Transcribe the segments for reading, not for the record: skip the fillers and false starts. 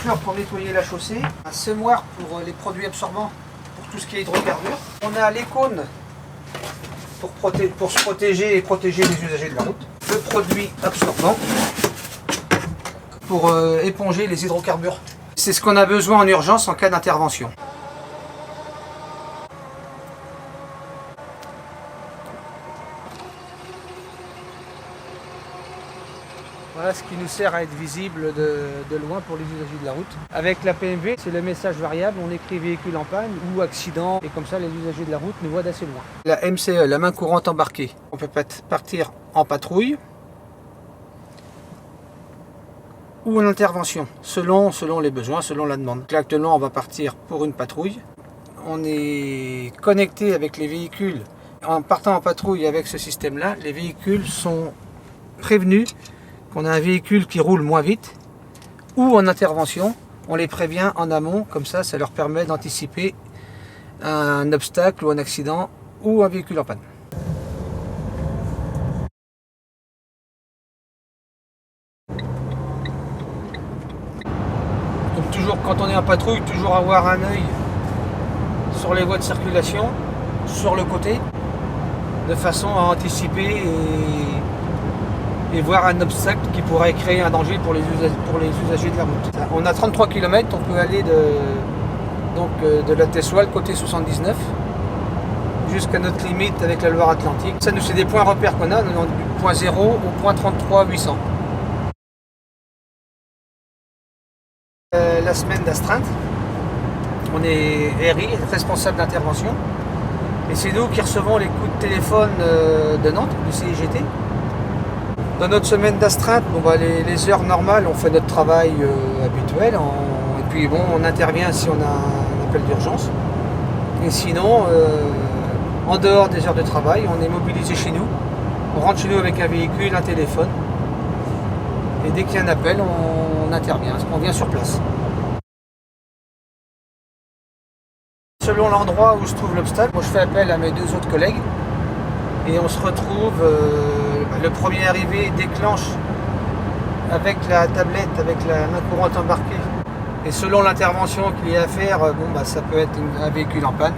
couverture pour nettoyer la chaussée, un semoir pour les produits absorbants pour tout ce qui est hydrocarbures. On a les cônes pour se protéger et protéger les usagers de la route. Le produit absorbant pour éponger les hydrocarbures. C'est ce qu'on a besoin en urgence en cas d'intervention. Voilà ce qui nous sert à être visible de loin pour les usagers de la route. Avec la PMV, c'est le message variable, on écrit véhicule en panne ou accident, et comme ça les usagers de la route nous voient d'assez loin. La MCE, la main courante embarquée, on peut partir en patrouille ou en intervention, selon les besoins, selon la demande. Là, actuellement, on va partir pour une patrouille. On est connecté avec les véhicules. En partant en patrouille avec ce système-là, les véhicules sont prévenus qu'on a un véhicule qui roule moins vite, ou en intervention, on les prévient en amont, comme ça, ça leur permet d'anticiper un obstacle ou un accident ou un véhicule en panne. Donc toujours, quand on est en patrouille, toujours avoir un œil sur les voies de circulation, sur le côté, de façon à anticiper et voir un obstacle qui pourrait créer un danger pour les usagers de la route. On a 33 km, on peut aller de la Tessoile, côté 79, jusqu'à notre limite avec la Loire-Atlantique. Ça, c'est des points repères qu'on a, du point 0 au point 33 800. La semaine d'astreinte, on est RI, responsable d'intervention, et c'est nous qui recevons les coups de téléphone de Nantes, du CIGT. Dans notre semaine d'astreinte, les heures normales, on fait notre travail habituel, et puis on intervient si on a un appel d'urgence. Et sinon, en dehors des heures de travail, on est mobilisé chez nous. On rentre chez nous avec un véhicule, un téléphone. Et dès qu'il y a un appel, on intervient, on vient sur place. Selon l'endroit où se trouve l'obstacle, moi je fais appel à mes deux autres collègues. Et on se retrouve, le premier arrivé déclenche avec la tablette, avec la main courante embarquée. Et selon l'intervention qu'il y a à faire, ça peut être un véhicule en panne,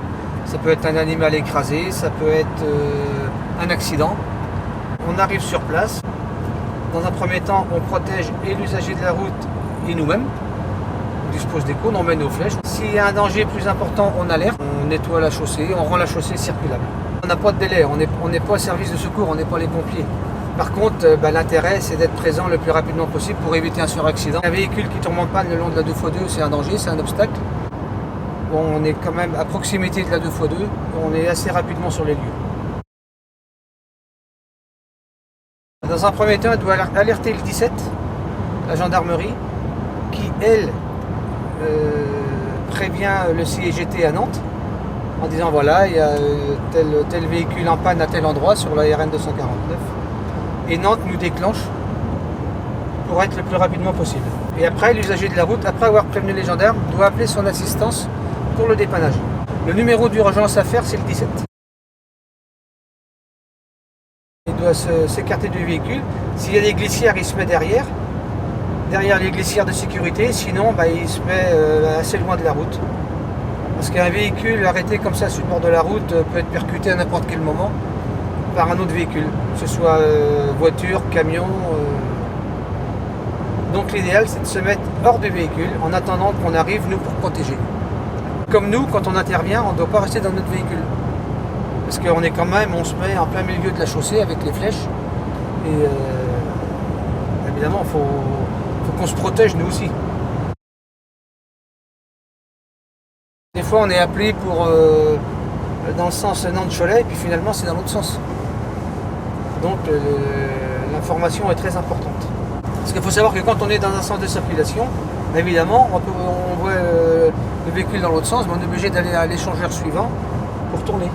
ça peut être un animal écrasé, ça peut être un accident. On arrive sur place. Dans un premier temps, on protège et l'usager de la route et nous-mêmes. On dispose des cônes, on met nos flèches. S'il y a un danger plus important, on alerte, on nettoie la chaussée, on rend la chaussée circulable. On n'a pas de délai, on n'est pas service de secours, on n'est pas les pompiers. Par contre, l'intérêt, c'est d'être présent le plus rapidement possible pour éviter un suraccident. Un véhicule qui tombe en panne le long de la 2x2, c'est un danger, c'est un obstacle. On est quand même à proximité de la 2x2, on est assez rapidement sur les lieux. Dans un premier temps, elle doit alerter le 17, la gendarmerie, qui, elle, prévient le CIGT à Nantes, en disant voilà, il y a tel véhicule en panne à tel endroit sur la RN 249. Et Nantes nous déclenche pour être le plus rapidement possible. Et après, l'usager de la route, après avoir prévenu les gendarmes, doit appeler son assistance pour le dépannage. Le numéro d'urgence à faire, c'est le 17. Il doit s'écarter du véhicule. S'il y a des glissières, il se met derrière les glissières de sécurité. Sinon, il se met assez loin de la route. Parce qu'un véhicule arrêté comme ça sur le bord de la route peut être percuté à n'importe quel moment par un autre véhicule, que ce soit voiture, camion. Donc l'idéal, c'est de se mettre hors du véhicule en attendant qu'on arrive, nous, pour protéger. Comme nous, quand on intervient, on ne doit pas rester dans notre véhicule. Parce qu'on est quand même, on se met en plein milieu de la chaussée avec les flèches. Et évidemment, il faut qu'on se protège nous aussi. Des fois, on est appelé pour dans le sens Nantes-Cholet, et puis finalement, c'est dans l'autre sens. Donc, l'information est très importante. Parce qu'il faut savoir que quand on est dans un sens de circulation, évidemment, on voit le véhicule dans l'autre sens, mais on est obligé d'aller à l'échangeur suivant pour tourner.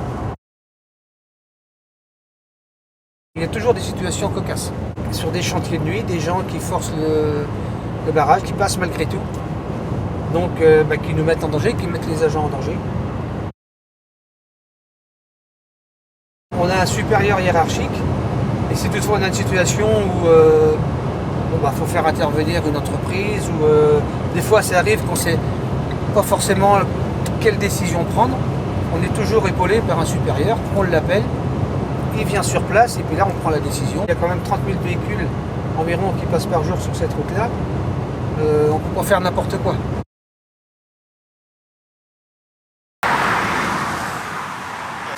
Il y a toujours des situations cocasses. Sur des chantiers de nuit, des gens qui forcent le barrage, qui passent malgré tout. Donc qui nous mettent en danger, qui mettent les agents en danger. On a un supérieur hiérarchique, et si toutefois on a une situation où bon, bah, faut faire intervenir une entreprise ou des fois ça arrive qu'on sait pas forcément quelle décision prendre. On est toujours épaulé par un supérieur, on l'appelle, il vient sur place et puis là on prend la décision. Il y a quand même 30 000 véhicules environ qui passent par jour sur cette route-là. On ne peut pas faire n'importe quoi.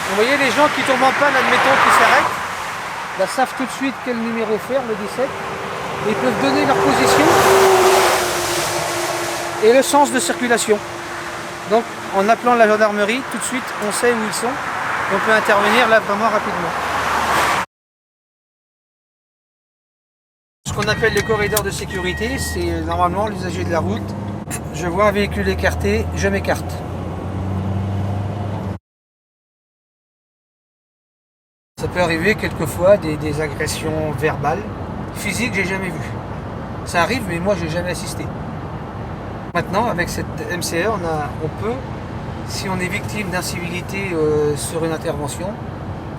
Vous voyez les gens qui tombent en panne, admettons qu'ils s'arrêtent, là, savent tout de suite quel numéro faire, le 17, et ils peuvent donner leur position et le sens de circulation. Donc en appelant la gendarmerie, tout de suite on sait où ils sont et on peut intervenir là vraiment rapidement. Ce qu'on appelle les corridors de sécurité, c'est normalement l'usager de la route. Je vois un véhicule écarté, je m'écarte. Ça peut arriver quelquefois des agressions verbales, physiques, j'ai jamais vu. Ça arrive, mais moi j'ai jamais assisté. Maintenant, avec cette MCR, on peut, si on est victime d'incivilité sur une intervention,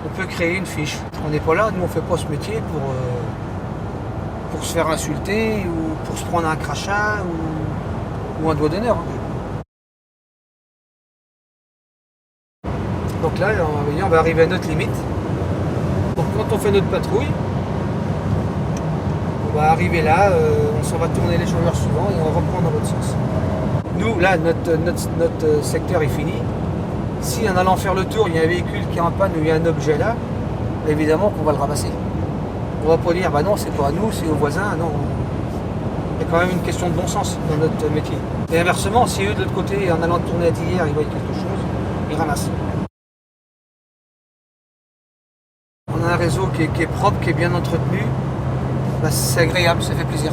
on peut créer une fiche. On n'est pas là, nous on fait pas ce métier pour se faire insulter ou pour se prendre un crachat ou un doigt d'honneur. Donc là, on va arriver à notre limite. Donc quand on fait notre patrouille, on va arriver là, on s'en va tourner l'échangeur suivant et on va reprendre dans l'autre sens. Nous, là, notre secteur est fini. Si en allant faire le tour, il y a un véhicule qui est en panne ou il y a un objet là, évidemment qu'on va le ramasser. On va pas dire, bah non, c'est pas à nous, c'est aux voisins. Non. Il y a quand même une question de bon sens dans notre métier. Et inversement, si eux de l'autre côté, en allant tourner à Tillère, ils voient quelque chose, ils ramassent. On a un réseau qui est propre, qui est bien entretenu. Bah, c'est agréable, ça fait plaisir.